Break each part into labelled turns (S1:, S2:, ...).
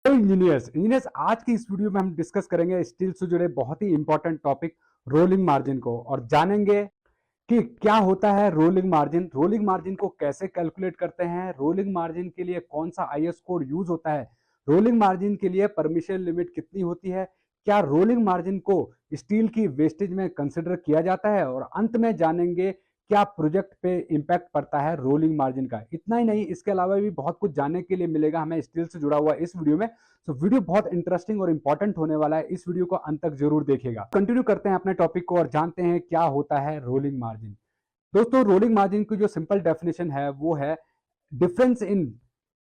S1: तो इंजीनियर्स आज की इस वीडियो में हम डिस्कस करेंगे स्टील से जुड़े बहुत ही इंपॉर्टेंट टॉपिक रोलिंग मार्जिन को, और जानेंगे कि क्या होता है रोलिंग मार्जिन को कैसे कैलकुलेट करते हैं, रोलिंग मार्जिन के लिए कौन सा आईएस कोड यूज होता है, रोलिंग मार्जिन के लिए परमिशन लिमिट कितनी होती है, क्या रोलिंग मार्जिन को स्टील की वेस्टेज में कंसिडर किया जाता है, और अंत में जानेंगे क्या प्रोजेक्ट पे इंपैक्ट पड़ता है रोलिंग मार्जिन का। इतना ही नहीं, इसके अलावा भी बहुत कुछ जानने के लिए मिलेगा हमें स्टील से जुड़ा हुआ इस वीडियो में। तो वीडियो बहुत इंटरेस्टिंग और इंपॉर्टेंट होने वाला है, इस वीडियो को अंत तक जरूर देखिएगा। कंटिन्यू करते हैं अपने टॉपिक को और जानते हैं क्या होता है रोलिंग मार्जिन। दोस्तों, रोलिंग मार्जिन की जो सिंपल डेफिनेशन है वो है difference in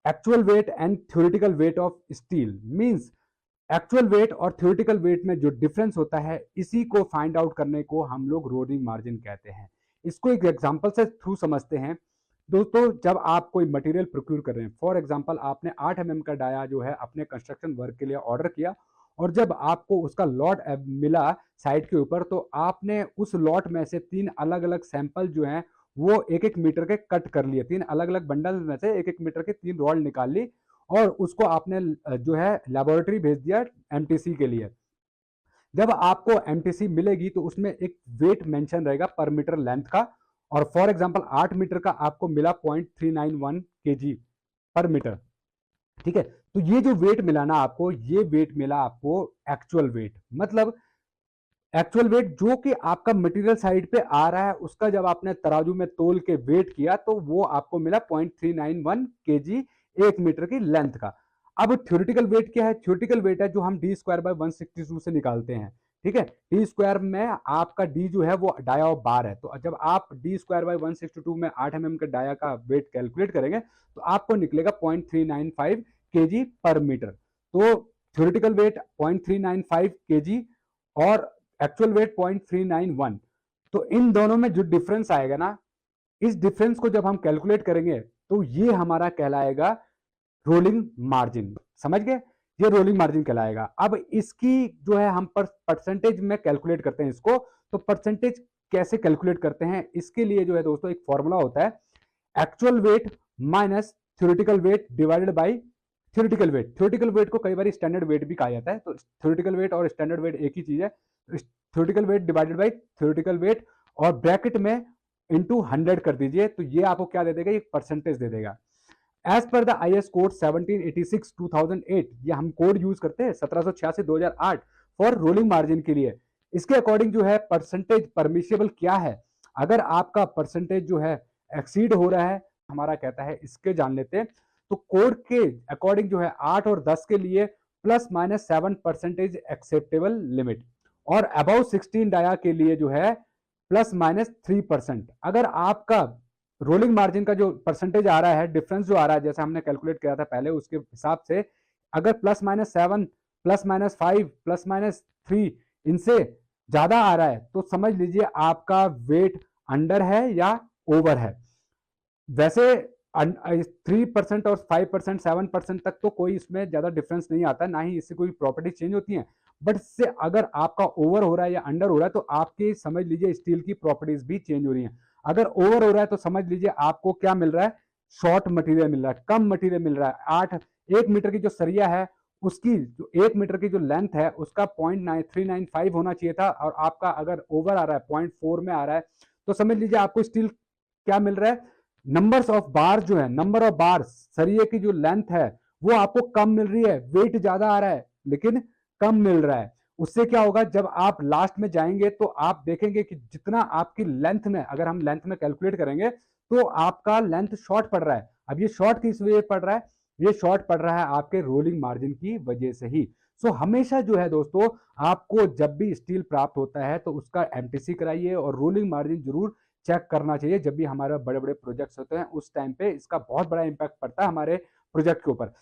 S1: actual wait and theoretical weight of steel. Means actual wait और थ्योरेटिकल वेट में जो डिफरेंस होता है, इसी को फाइंड आउट करने को हम लोग रोलिंग मार्जिन कहते हैं। इसको एक एग्जांपल से थ्रू समझते हैं। दोस्तों, जब आप कोई मटेरियल प्रोक्यूर कर रहे हैं, फॉर एग्जांपल आपने 8 mm का डाया जो है अपने कंस्ट्रक्शन वर्क के लिए ऑर्डर किया, और जब आपको उसका लॉट मिला साइट के ऊपर, तो आपने उस लॉट में से 3 अलग अलग सैंपल जो हैं वो 1-1 मीटर के कट कर लिए। 3 अलग अलग बंडल में से 1-1 मीटर के 3 रॉड निकाल ली, और उसको आपने जो है लेबोरेटरी भेज दिया एमटीसी के लिए। जब आपको एमटीसी मिलेगी तो उसमें एक वेट मेंशन रहेगा पर मीटर लेंथ का, और फॉर एग्जांपल 8 मीटर का आपको मिला 0.391 केजी पर मीटर। ठीक है, तो ये जो वेट मिला ना आपको, ये वेट मिला आपको एक्चुअल वेट। मतलब एक्चुअल वेट जो कि आपका मटेरियल साइड पे आ रहा है, उसका जब आपने तराजू में तोल के वेट किया तो वो आपको मिला 0.391 केजी 1 मीटर की लेंथ का। अब थ्योरेटिकल वेट क्या है? थ्योरेटिकल वेट है जो हम डी स्क्वायर बाय 162 से निकालते हैं। ठीक है, डी स्क्वायर में आपका डी जो है वो डाया ऑफ बार है, तो जब आप डी स्क्वायर बाय 162 में 8 mm के डाया का वेट कैलकुलेट करेंगे तो आपको निकलेगा 0.395 केजी पर मीटर। तो थ्योरेटिकल वेट 0.395 केजी और एक्चुअल वेट 0.391। तो इन दोनों में जो डिफरेंस आएगा ना, इस डिफरेंस को जब हम कैलकुलेट करेंगे तो ये हमारा कहलाएगा रोलिंग मार्जिन। समझ गए? ये रोलिंग मार्जिन कहलाएगा। अब इसकी जो है हम परसेंटेज में कैलकुलेट करते हैं इसको। तो परसेंटेज कैसे कैलकुलेट करते हैं, इसके लिए जो है दोस्तों एक फॉर्मूला होता है, actual weight minus theoretical weight divided by theoretical weight. Theoretical weight को कई बार स्टैंडर्ड वेट भी कहा जाता है, तो थ्योरेटिकल वेट और स्टैंडर्ड वेट एक ही चीज है। Theoretical weight divided by theoretical weight, और ब्रैकेट में इंटू 100 कर दीजिए, तो ये आपको क्या दे देगा? एक परसेंटेज दे देगा। As per the IS code 1786 2008, ये हम कोड यूज करते हैं 1786 2008 फॉर रोलिंग मार्जिन के लिए। इसके अकॉर्डिंग जो है परसेंटेज परमिशिबल क्या है, अगर आपका परसेंटेज जो है एक्सीड हो रहा है, हमारा कहता है इसके जान लेते हैं। तो कोड के अकॉर्डिंग जो है 8 और 10 के लिए +-7% एक्सेप्टेबल लिमिट, और अबाउ 16 डाया के लिए जो है +-3%। अगर आपका रोलिंग मार्जिन का जो परसेंटेज आ रहा है, डिफरेंस जो आ रहा है, जैसे हमने कैलकुलेट किया था पहले, उसके हिसाब से अगर +-7, +-5, +-3 इनसे ज्यादा आ रहा है, तो समझ लीजिए आपका वेट अंडर है या ओवर है। वैसे 3% और 5%, 7% तक तो कोई इसमें ज्यादा डिफरेंस नहीं आता, ना ही इससे कोई प्रॉपर्टी चेंज होती है। बट इससे अगर आपका ओवर हो रहा है या अंडर हो रहा है, तो आपके समझ लीजिए स्टील की प्रॉपर्टीज भी चेंज हो रही हैं। अगर ओवर हो रहा है तो समझ लीजिए आपको क्या मिल रहा है? शॉर्ट मटेरियल मिल रहा है, कम मटेरियल मिल रहा है। 1 मीटर की जो सरिया है, उसकी जो 1 मीटर की जो लेंथ है उसका 0.395 होना चाहिए था, और आपका अगर ओवर आ रहा है 0.4 में आ रहा है, तो समझ लीजिए आपको स्टील क्या मिल रहा है? नंबर्स ऑफ बार जो है, नंबर ऑफ बार, सरिये की जो लेंथ है वो आपको कम मिल रही है। वेट ज्यादा आ रहा है लेकिन कम मिल रहा है। उससे क्या होगा? जब आप लास्ट में जाएंगे तो आप देखेंगे कि जितना आपकी लेंथ में, अगर हम लेंथ में कैलकुलेट करेंगे, तो आपका लेंथ शॉर्ट पड़ रहा है। अब ये शॉर्ट किस वजह पड़ रहा है? ये शॉर्ट पड़ रहा है आपके रोलिंग मार्जिन की वजह से ही। सो हमेशा जो है दोस्तों, आपको जब भी स्टील प्राप्त होता है तो उसका एमटीसी कराइए, और रोलिंग मार्जिन जरूर चेक करना चाहिए। जब भी हमारे बड़े बड़े प्रोजेक्ट्स होते हैं उस टाइम पे इसका बहुत बड़ा इंपैक्ट पड़ता है हमारे प्रोजेक्ट के ऊपर।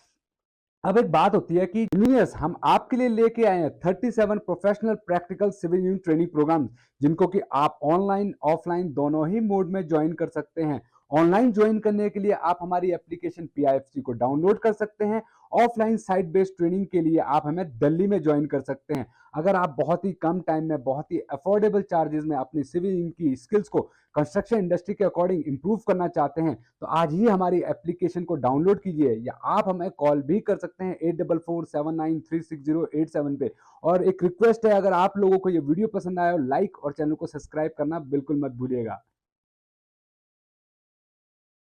S1: अब एक बात होती है कि इंजीनियर्स, हम आपके लिए लेके आए हैं 37 professional practical civil engineering training program, जिनको कि आप ऑनलाइन ऑफलाइन दोनों ही मोड में ज्वाइन कर सकते हैं। ऑनलाइन ज्वाइन करने के लिए आप हमारी एप्लीकेशन पीआईएफसी को डाउनलोड कर सकते हैं, ऑफलाइन साइट बेस्ड ट्रेनिंग के लिए आप हमें दिल्ली में ज्वाइन कर सकते हैं। अगर आप बहुत ही कम टाइम में बहुत ही अफोर्डेबल चार्जेस में अपनी सिविल की स्किल्स को कंस्ट्रक्शन इंडस्ट्री के अकॉर्डिंग इंप्रूव करना चाहते हैं तो आज ही हमारी एप्लीकेशन को डाउनलोड कीजिए, या आप हमें कॉल भी कर सकते हैं 8447936087 पे। और एक रिक्वेस्ट है, अगर आप लोगों को ये वीडियो पसंद आया हो, लाइक और चैनल को सब्सक्राइब करना बिल्कुल मत भूलिएगा।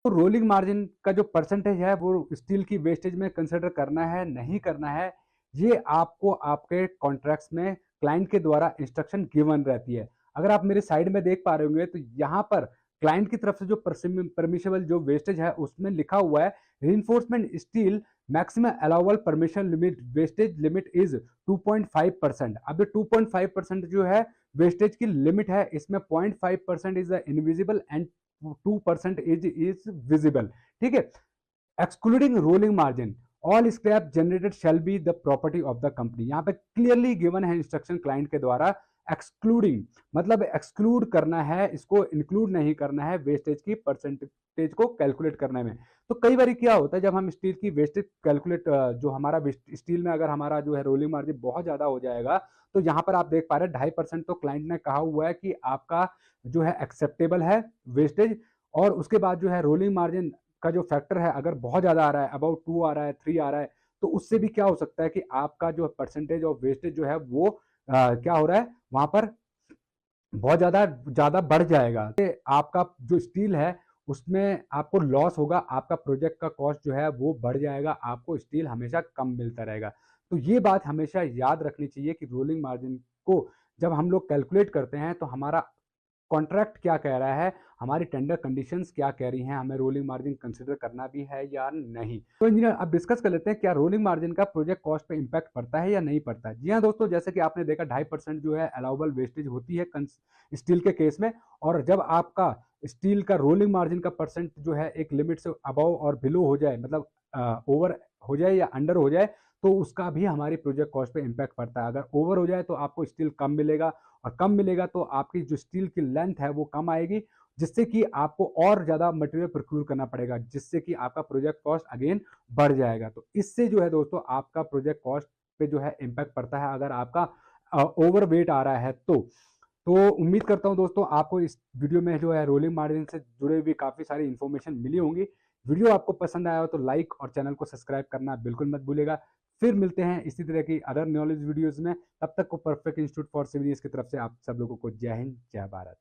S1: तो रोलिंग मार्जिन का जो परसेंटेज है वो स्टील की वेस्टेज में कंसिडर करना है नहीं करना है, ये आपको आपके कॉन्ट्रैक्ट्स में क्लाइंट के द्वारा इंस्ट्रक्शन गिवन रहती है। अगर आप मेरे साइड में देख पा रहे होंगे तो यहाँ पर क्लाइंट की तरफ से जो परमिशेबल जो वेस्टेज है उसमें लिखा हुआ है reinforcement steel maximum allowable permission limit wastage limit is 2.5%। अब 2.5% जो है वेस्टेज की लिमिट है, इसमें 0.5% is invisible and 2% is visible. ठीक है, excluding rolling margin all scrap generated shall be the property of the company. यहाँ पे क्लियरली गिवन है इंस्ट्रक्शन क्लाइंट के द्वारा। एक्सक्लूडिंग मतलब एक्सक्लूड करना है, इसको इंक्लूड नहीं करना है वेस्टेज की परसेंटेज को कैलकुलेट करने में। तो कई बार क्या होता है, जब हम स्टील की वेस्टेज कैलकुलेट जो हमारा स्टील में अगर हमारा जो है रोलिंग मार्जिन बहुत ज्यादा हो जाएगा तो यहाँ पर आप देख पा रहे हैं 2.5% तो क्लाइंट ने कहा हुआ है कि आपका जो है एक्सेप्टेबल है वेस्टेज। और उसके बाद जो है रोलिंग मार्जिन का जो फैक्टर है अगर बहुत ज़्यादा आ रहा है, अबाउट 2 आ रहा है, 3 आ रहा है, तो उससे भी क्या हो सकता है कि आपका जो परसेंटेज ऑफ वेस्टेज जो है वो क्या हो रहा है वहाँ पर बहुत ज़्यादा ज़्यादा बढ़ जाएगा। आपका जो स्टील है उसमें आपको लॉस होगा, आपका प्रोजेक्ट का कॉस्ट जो है वो बढ़ जाएगा, आपको स्टील हमेशा कम मिलता रहेगा। तो ये बात हमेशा याद रखनी चाहिए कि रोलिंग मार्जिन को जब हम लोग कैलकुलेट करते हैं तो हमारा कॉन्ट्रैक्ट क्या कह रहा है, हमारी टेंडर कंडीशंस क्या कह रही हैं, हमें रोलिंग मार्जिन कंसीडर करना भी है या नहीं। तो इंजीनियर अब डिस्कस कर लेते हैं क्या रोलिंग मार्जिन का प्रोजेक्ट कॉस्ट पे इंपैक्ट पड़ता है या नहीं पड़ता है। जी हाँ दोस्तों, जैसे कि आपने देखा 2.5% जो है अलाउबल वेस्टेज होती है स्टील के केस में। और जब आपका स्टील का रोलिंग मार्जिन का परसेंट जो है एक लिमिट से अबव और बिलो हो जाए, मतलब ओवर हो जाए या अंडर हो जाए, तो उसका भी हमारी प्रोजेक्ट कॉस्ट पे इम्पैक्ट पड़ता है। अगर ओवर हो जाए तो आपको स्टील कम मिलेगा, और कम मिलेगा तो आपकी जो स्टील की लेंथ है वो कम आएगी, जिससे कि आपको और ज़्यादा मटेरियल प्रोक्यूर करना पड़ेगा, जिससे कि आपका प्रोजेक्ट कॉस्ट अगेन बढ़ जाएगा। तो इससे जो है दोस्तों आपका प्रोजेक्ट कॉस्ट पे जो है इम्पैक्ट पड़ता है अगर आपका ओवर वेट आ रहा है तो उम्मीद करता हूं दोस्तों आपको इस वीडियो में जो है रोलिंग मार्जिन से जुड़े हुए काफ़ी सारी इन्फॉर्मेशन मिली होंगी। वीडियो आपको पसंद आया हो तो लाइक और चैनल को सब्सक्राइब करना बिल्कुल मत भूलिएगा। फिर मिलते हैं इसी तरह की अदर नॉलेज वीडियोस में, तब तक को परफेक्ट इंस्टीट्यूट फॉर सिविल की तरफ से आप सब लोगों को जय हिंद जय भारत।